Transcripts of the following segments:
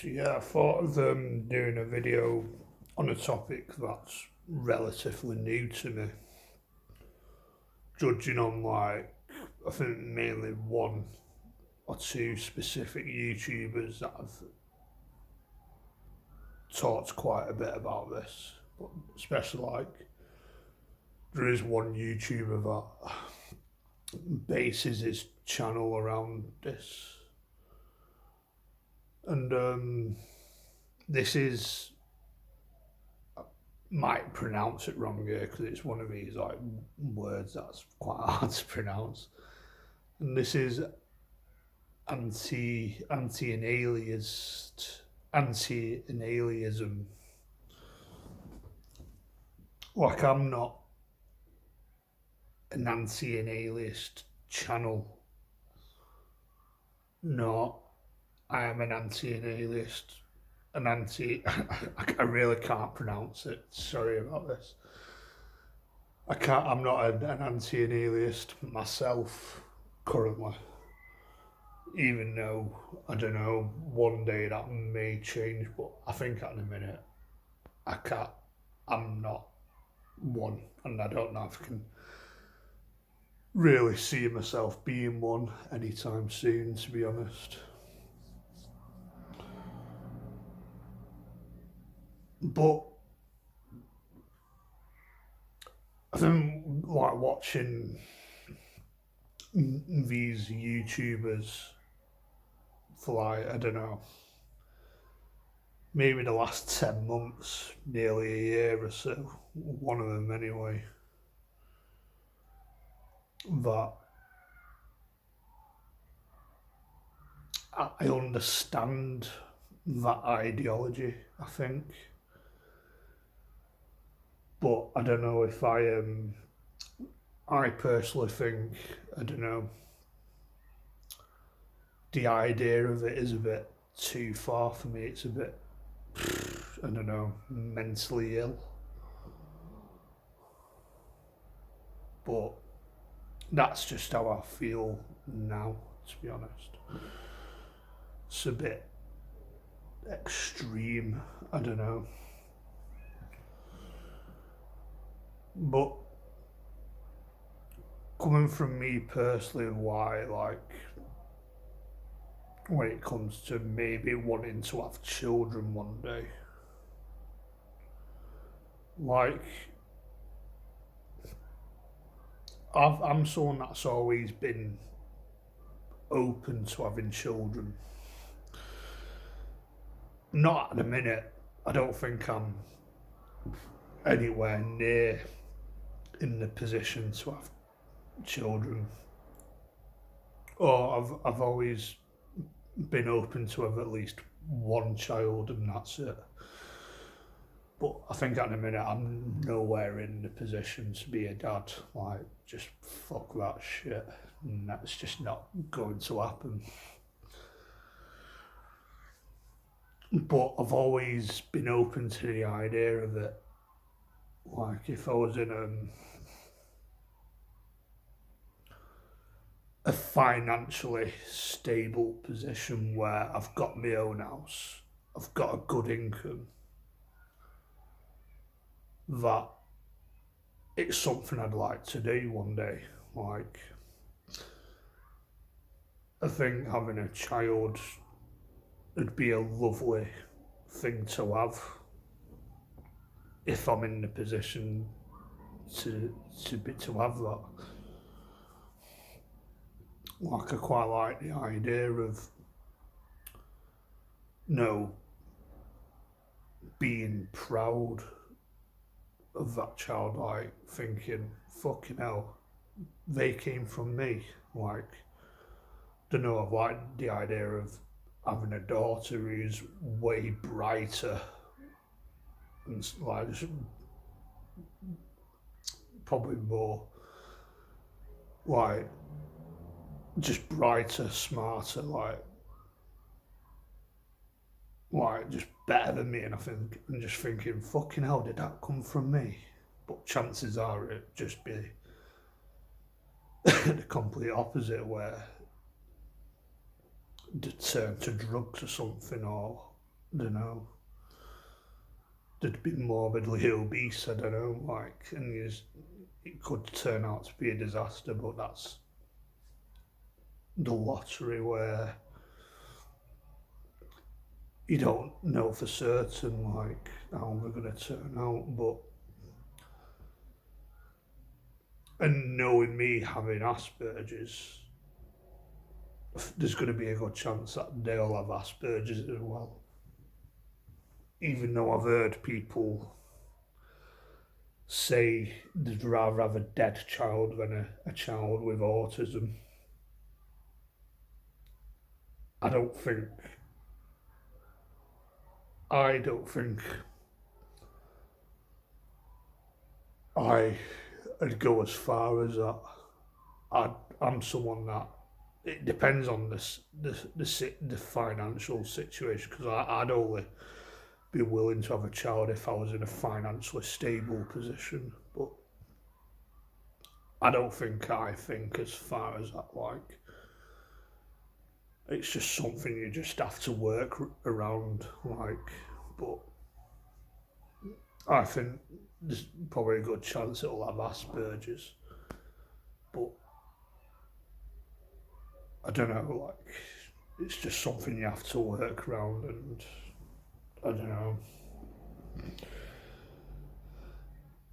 So yeah, I thought of doing a video on a topic that's relatively new to me, judging on I think mainly one or two specific YouTubers that have talked quite a bit about this. But especially there is one YouTuber that bases his channel around this, and this is might pronounce it wrong here because it's one of these words that's quite hard to pronounce. And this is anti-aliasism. Like I'm not an anti-aliasist channel. No, I am an anti-aliasist. An anti. I really can't pronounce it. Sorry about this. I can't. I'm not an anti-aliasist myself currently. Even though I don't know, one day that may change, but I think at the minute I can't. I'm not one, and I don't know if I can really see myself being one anytime soon, to be honest. But I think watching these YouTubers for I don't know, maybe the last 10 months, nearly a year or so, one of them anyway, that I understand that ideology, I think. But I don't know if I personally think, I don't know, the idea of it is a bit too far for me. It's a bit, I don't know, mentally ill. But that's just how I feel now, to be honest. It's a bit extreme, I don't know. But coming from me personally, why, when it comes to maybe wanting to have children one day, like, I'm someone that's always been open to having children. Not at the minute. I don't think I'm anywhere near in the position to have children. Or I've always been open to have at least one child, and that's it. But I think at the minute I'm nowhere in the position to be a dad. Just fuck that shit. And that's just not going to happen. But I've always been open to the idea of it. Like if I was in a financially stable position where I've got my own house, I've got a good income, that it's something I'd like to do one day. Like, I think having a child would be a lovely thing to have if I'm in the position to have that. Like, I quite like the idea of being proud of that child, like thinking, fucking hell, they came from me. Like, don't know, I've liked the idea of having a daughter who's way brighter and just probably more like just brighter, smarter, just better than me. And I think I'm just thinking, fucking hell, did that come from me? But chances are it just be the complete opposite, where they turn to drugs or something, or don't know, they'd be morbidly obese, I don't know, like, and it could turn out to be a disaster, but that's the lottery where you don't know for certain, like, how they're going to turn out, but, and knowing me having Asperger's, there's going to be a good chance that they'll have Asperger's as well. Even though I've heard people say they'd rather have a dead child than a child with autism. I don't think I don't think I'd go as far as that. I'm someone that it depends on the financial situation, because I'd only be willing to have a child if I was in a financially stable position. But I think as far as that, like, it's just something you just have to work around, like. But I think there's probably a good chance it'll have Asperger's, but I don't know, like, it's just something you have to work around, and I don't know.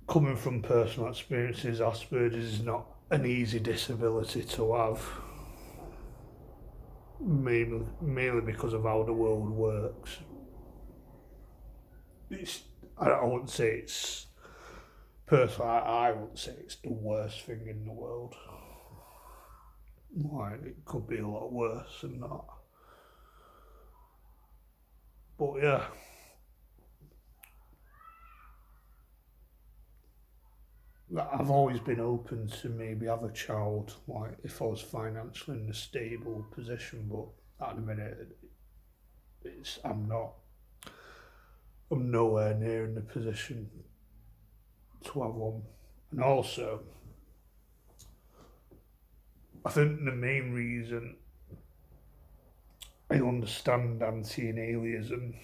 Coming from personal experiences, Asperger's is not an easy disability to have, mainly because of how the world works. It's, I wouldn't say it's, personally, I wouldn't say it's the worst thing in the world. Like, it could be a lot worse than that. But yeah, I've always been open to maybe have a child, like if I was financially in a stable position. But at the minute, it's I'm nowhere near in the position to have one. And also, I think the main reason I understand anti-nihilianism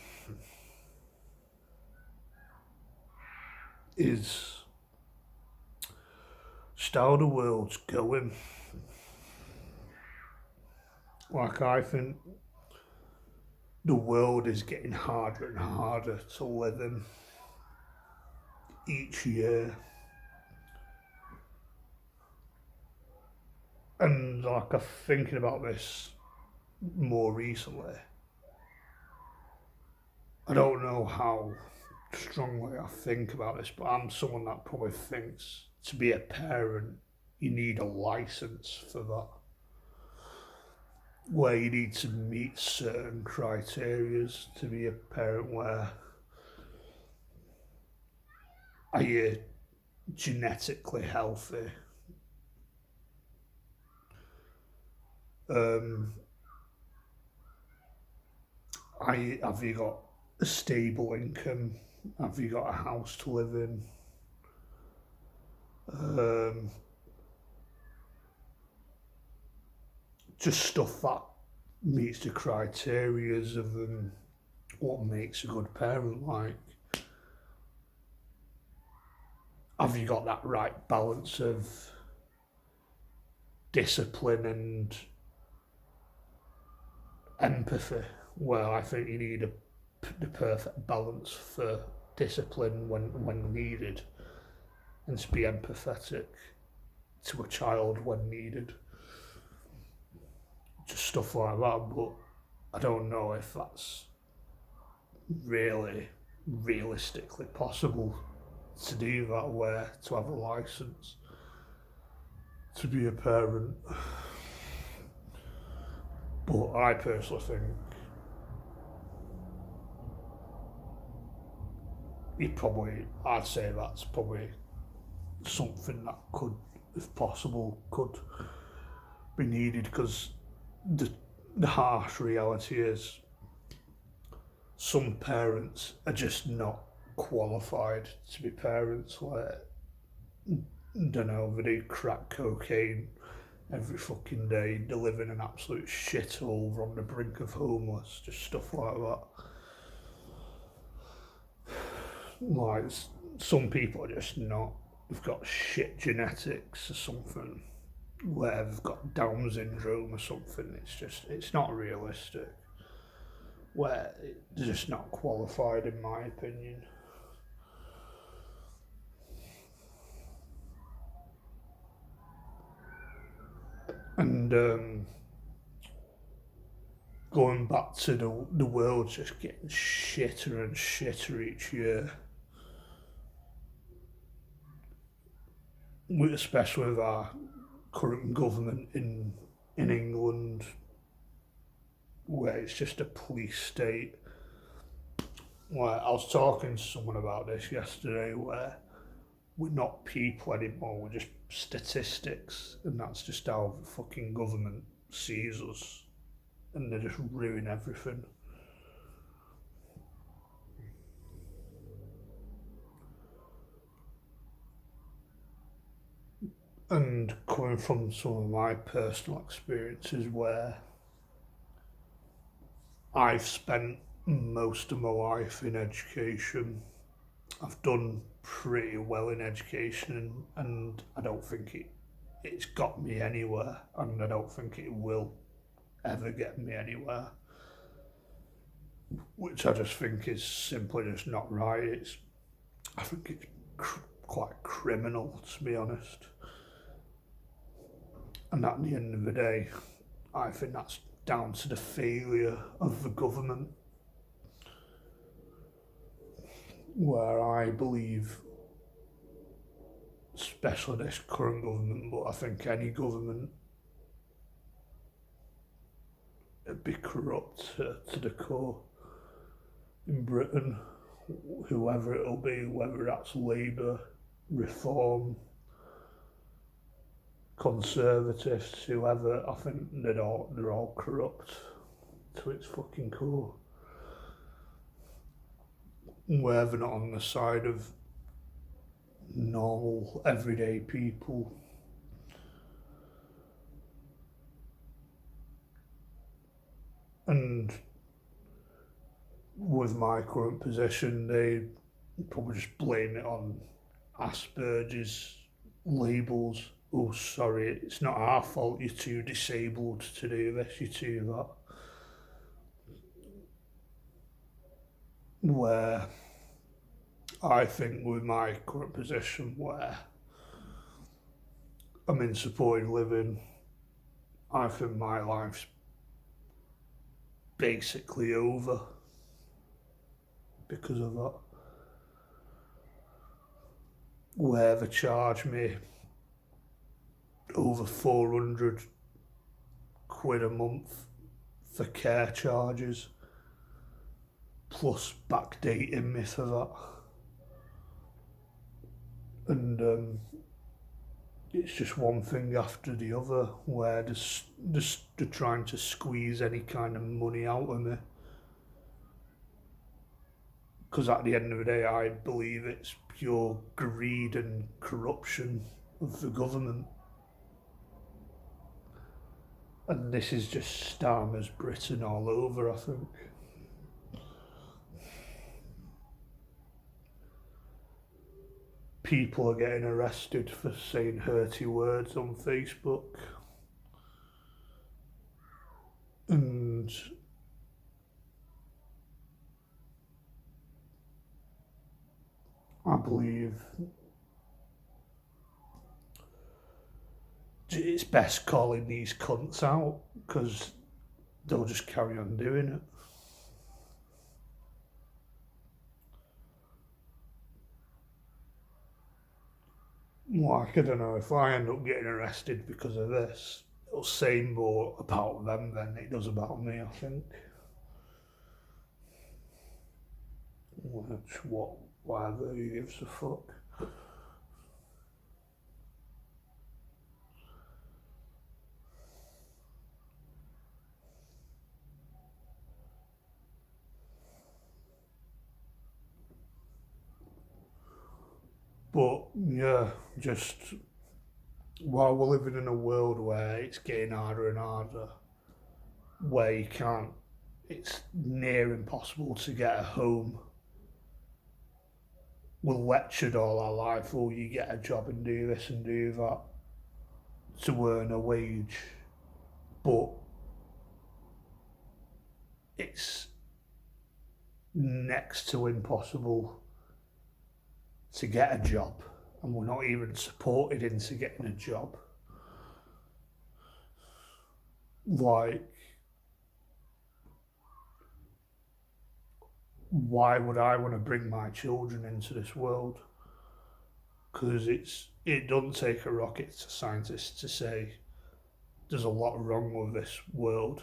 is just how the world's going. Like, I think the world is getting harder and harder to live in each year. And like, I'm thinking about this more recently. I don't know how strongly I think about this, but I'm someone that probably thinks to be a parent, you need a license for that, where you need to meet certain criteria to be a parent. Where are you genetically healthy? Um, have you got a stable income? Have you got a house to live in? Um, just stuff that meets the criteria of what makes a good parent. Like, have you got that right balance of discipline and empathy? Well, I think you need the perfect balance for discipline when needed, and to be empathetic to a child when needed. Just stuff like that. But I don't know if that's really realistically possible to do that, where to have a license to be a parent. But I personally think I'd say that's probably something that could, if possible, could be needed, because the, the harsh reality is some parents are just not qualified to be parents. Like, don't know, they do crack cocaine every fucking day, they live in an absolute shithole, on the brink of homeless, just stuff like that. Like, some people are just not, they've got shit genetics or something, where they've got Down syndrome or something. It's not realistic. Where they're just not qualified, in my opinion. And going back to the world just getting shitter and shitter each year, especially with our current government in England, where it's just a police state. Like, I was talking to someone about this yesterday, where we're not people anymore, we're just statistics, and that's just how the fucking government sees us, and they just ruin everything. And coming from some of my personal experiences, where I've spent most of my life in education, I've done pretty well in education, and I don't think it's got me anywhere, and I don't think it will ever get me anywhere. Which I just think is simply just not right. I think it's quite criminal, to be honest. And at the end of the day, I think that's down to the failure of the government, where I believe, especially this current government, but I think any government, would be corrupt to the core in Britain, whoever it'll be, whether that's Labour, Reform, Conservatives, whoever. I think they're all corrupt to its fucking core. Where they're not on the side of normal, everyday people. And with my current position, they probably just blame it on Asperger's, labels. Oh, sorry, it's not our fault, you're too disabled to do this, you're too that. Where I think with my current position, where I'm in supported living, I think my life's basically over because of that. Where they charge me over 400 quid a month for care charges, plus backdating me for that. And it's just one thing after the other, where they're trying to squeeze any kind of money out of me. Because at the end of the day, I believe it's pure greed and corruption of the government. And this is just Starmer's Britain all over, I think. People are getting arrested for saying hurty words on Facebook. And I believe it's best calling these cunts out, because they'll just carry on doing it. Like, I don't know, if I end up getting arrested because of this, it'll say more about them than it does about me, I think. Which, whatever, who gives a fuck? But yeah, just while we're living in a world where it's getting harder and harder, where it's near impossible to get a home, we're lectured all our life, oh, you get a job and do this and do that to earn a wage, but it's next to impossible to get a job, and we're not even supported into getting a job. Like, why would I want to bring my children into this world? Because it doesn't take a rocket scientist to say there's a lot wrong with this world,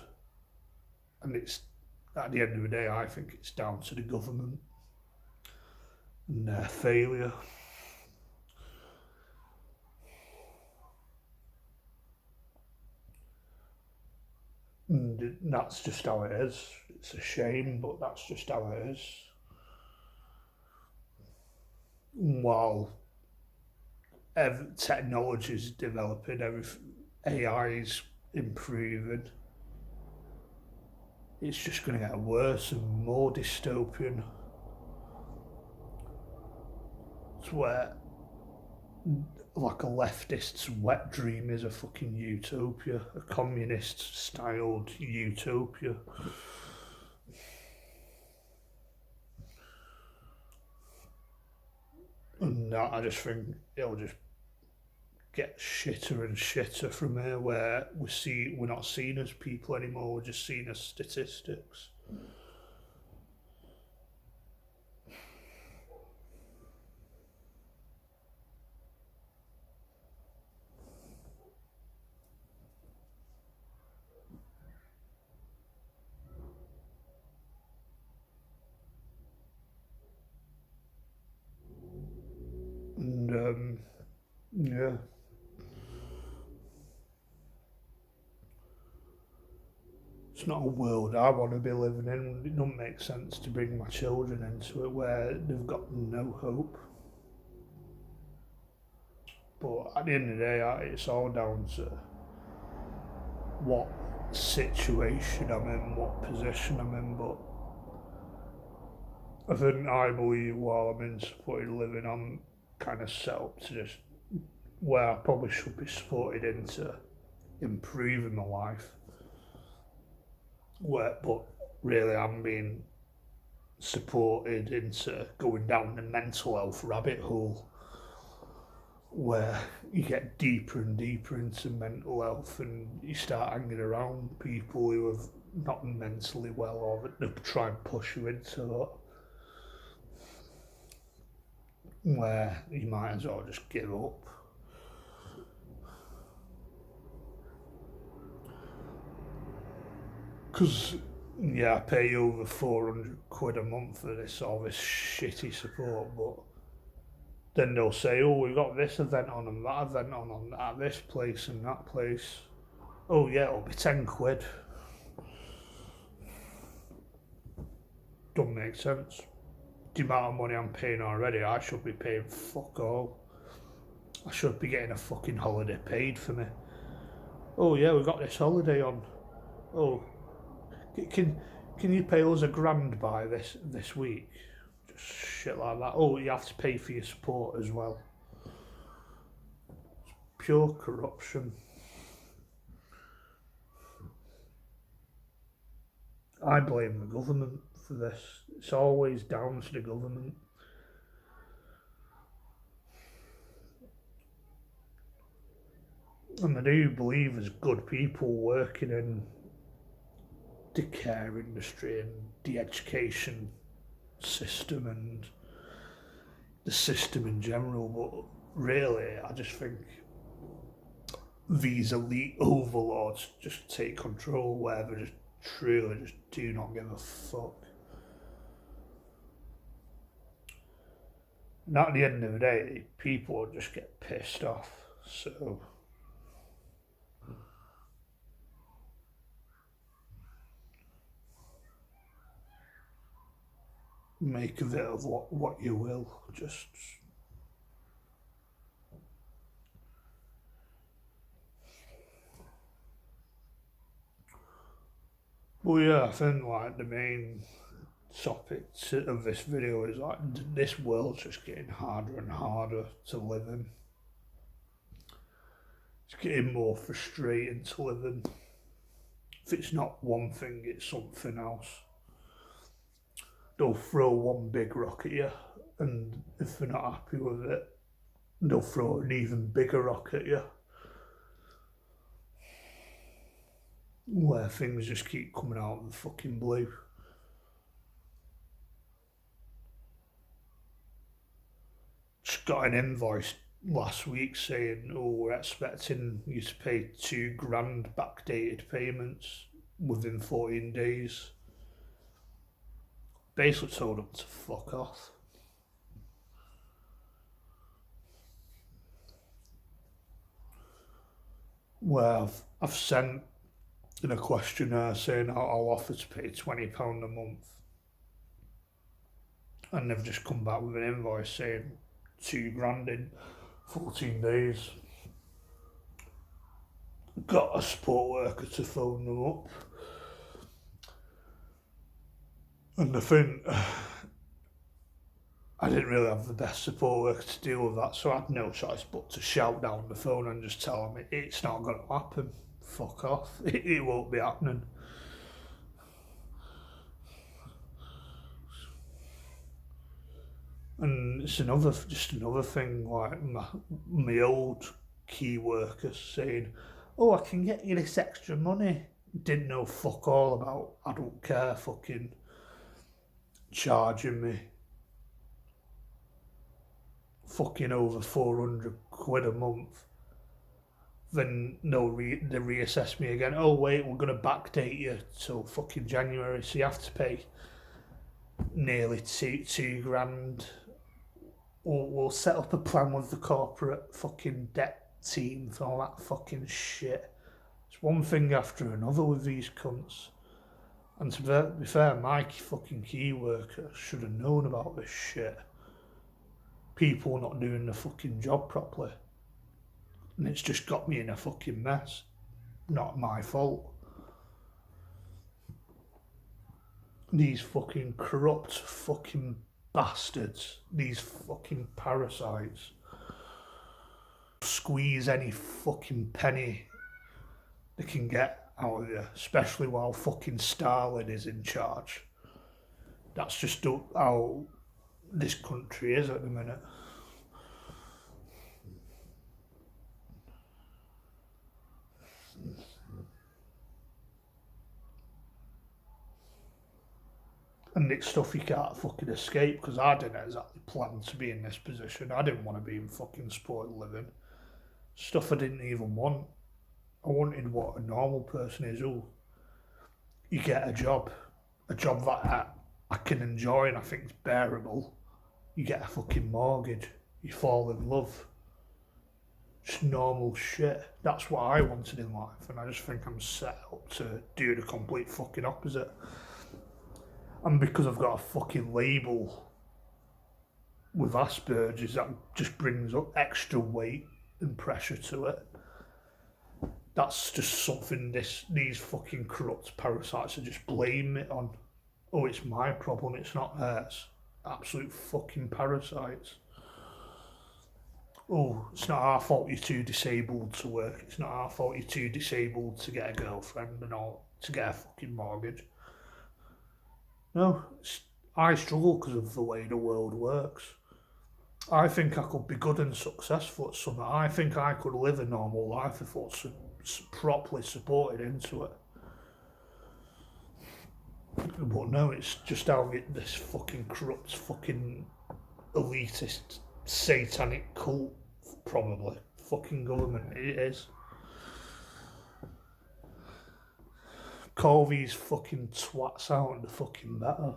and it's at the end of the day, I think it's down to the government and their failure. And that's just how it is. It's a shame, but that's just how it is. While technology is developing, AI is improving, it's just going to get worse and more dystopian. It's where, like, a leftist's wet dream is a fucking utopia, a communist styled utopia. And I just think it'll just get shitter and shitter from here, where we're not seen as people anymore, we're just seen as statistics. And yeah, it's not a world I want to be living in. It doesn't make sense to bring my children into it where they've got no hope. But at the end of the day, it's all down to what situation I'm in, what position I'm in. But I believe while I'm in supported living, I'm kind of set up to just where I probably should be supported into improving my life. But really, I'm being supported into going down the mental health rabbit hole, where you get deeper and deeper into mental health and you start hanging around people who are not mentally well, or they try and push you into that, where you might as well just give up. Because, yeah, I pay over 400 quid a month for all this shitty support, but then they'll say, oh, we've got this event on and that event on at this place and that place. Oh, yeah, it'll be 10 quid. Doesn't make sense. The amount of money I'm paying already, I should be paying fuck all. I should be getting a fucking holiday paid for me. Oh, yeah, we've got this holiday on. Oh, can you pay us £1,000 by this week? Just shit like that. Oh, you have to pay for your support as well. It's pure corruption. I blame the government for this. It's always down to the government. And I do believe there's good people working in the care industry and the education system and the system in general, but really, I just think these elite overlords just take control where they just truly just do not give a fuck. And at the end of the day, people just get pissed off. So make of it of what you will. Just well, yeah, I think like the main topic of this video is like this world's just getting harder and harder to live in. It's getting more frustrating to live in. If it's not one thing, it's something else. They'll throw one big rock at you, and if they're not happy with it, they'll throw an even bigger rock at you. Where things just keep coming out of the fucking blue. Just got an invoice last week saying, oh, we're expecting you to pay £2,000 backdated payments within 14 days. Basically told them to fuck off. Well, I've sent in a questionnaire saying I'll offer to pay £20 a month. And they've just come back with an invoice saying £2,000 in 14 days. Got a support worker to phone them up. And I think I didn't really have the best support worker to deal with that, so I had no choice but to shout down the phone and just tell them it's not going to happen. Fuck off. It won't be happening. And it's another thing, like my old key worker saying, oh, I can get you this extra money. Didn't know fuck all about adult care fucking charging me fucking over 400 quid a month. Then they reassess me again. Oh wait, we're going to backdate you till fucking January, so you have to pay nearly two grand. We'll set up a plan with the corporate fucking debt team for all that fucking shit. It's one thing after another with these cunts. And to be fair, my fucking key worker should have known about this shit. People not doing the fucking job properly. And it's just got me in a fucking mess. Not my fault. These fucking corrupt fucking bastards. These fucking parasites. Squeeze any fucking penny they can get out of you. Especially while fucking Stalin is in charge. That's just how this country is at the minute. And it's stuff you can't fucking escape, because I didn't exactly plan to be in this position. I didn't want to be in fucking supported living. Stuff I didn't even want. I wanted what a normal person is. Oh, you get a job that I can enjoy and I think it's bearable. You get a fucking mortgage. You fall in love. Just normal shit. That's what I wanted in life, and I just think I'm set up to do the complete fucking opposite. And because I've got a fucking label with Asperger's, that just brings up extra weight and pressure to it. That's just something these fucking corrupt parasites are just blaming it on. Oh, it's my problem, it's not theirs. Absolute fucking parasites. Oh, it's not our fault you're too disabled to work. It's not our fault you're too disabled to get a girlfriend and all, to get a fucking mortgage. No, I struggle because of the way the world works. I think I could be good and successful at something. I think I could live a normal life if I was properly supported into it. But no, it's just how this fucking corrupt, fucking elitist, satanic cult, probably, fucking government, it is. Call these fucking twats out and they're fucking better.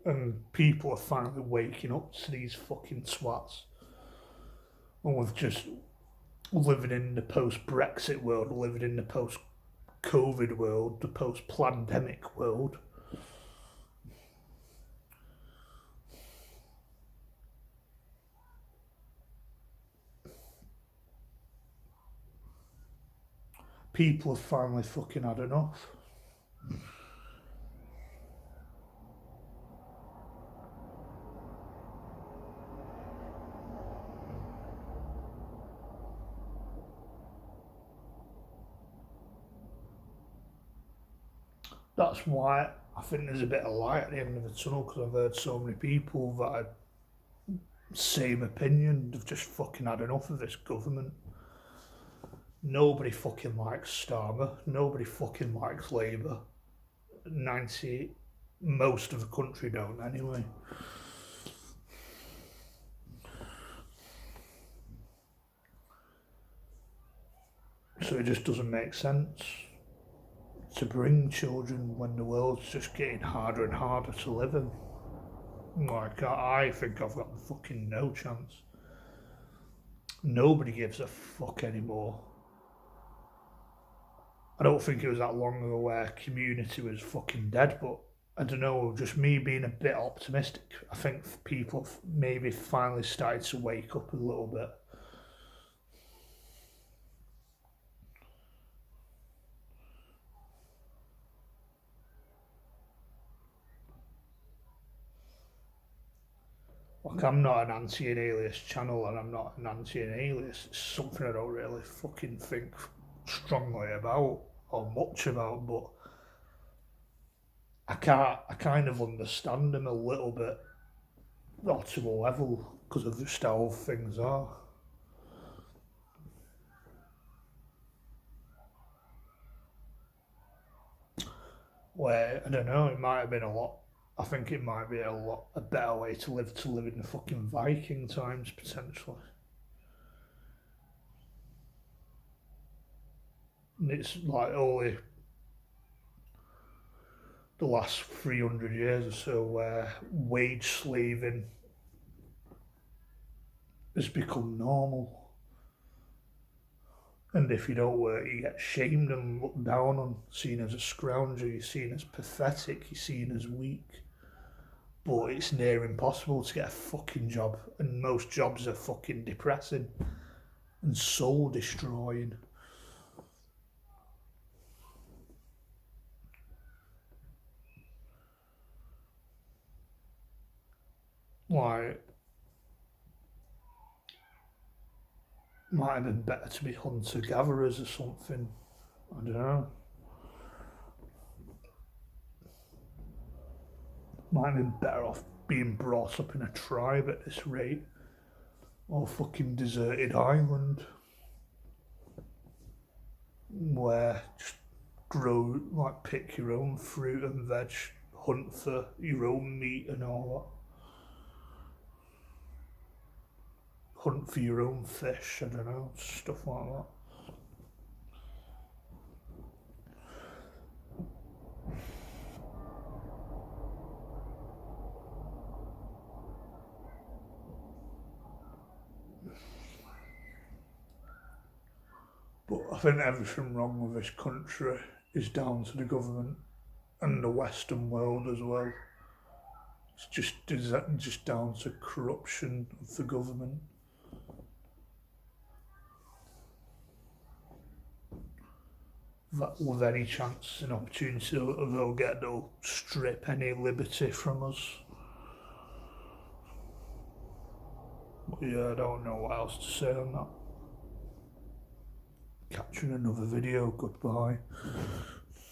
And people are finally waking up to these fucking twats. And we've just living in the post-Brexit world, living in the post-COVID world, the post-pandemic world. People have finally fucking had enough. That's why I think there's a bit of light at the end of the tunnel, because I've heard so many people that are same opinion. They've just fucking had enough of this government. Nobody fucking likes Starmer. Nobody fucking likes Labour. 90, most of the country don't anyway. So it just doesn't make sense to bring children when the world's just getting harder and harder to live in. Like, I think I've got fucking no chance. Nobody gives a fuck anymore. I don't think it was that long ago where Community was fucking dead, but I don't know, just me being a bit optimistic. I think people have maybe finally started to wake up a little bit. Like, I'm not an anti-alias channel, and I'm not an anti-alias. It's something I don't really fucking think strongly about or much about, but I kind of understand them a little bit, not to a level, because of just how things are. Where, I don't know, it might have been a lot. I think it might be a better way to live in the fucking Viking times, potentially. And it's like only the last 300 years or so where wage slaving has become normal. And if you don't work, you get shamed and looked down on, seen as a scrounger, you're seen as pathetic, you're seen as weak. But it's near impossible to get a fucking job, and most jobs are fucking depressing and soul destroying. Like, might have been better to be hunter gatherers or something. I don't know. Might have been better off being brought up in a tribe at this rate, or fucking deserted island where just grow, like, pick your own fruit and veg, hunt for your own meat and all that, hunt for your own fish. I don't know, stuff like that. But I think everything wrong with this country is down to the government and the Western world as well. It's just down to corruption of the government. That with any chance and opportunity they'll get, they'll strip any liberty from us. But yeah, I don't know what else to say on that. Catch you in another video. Goodbye.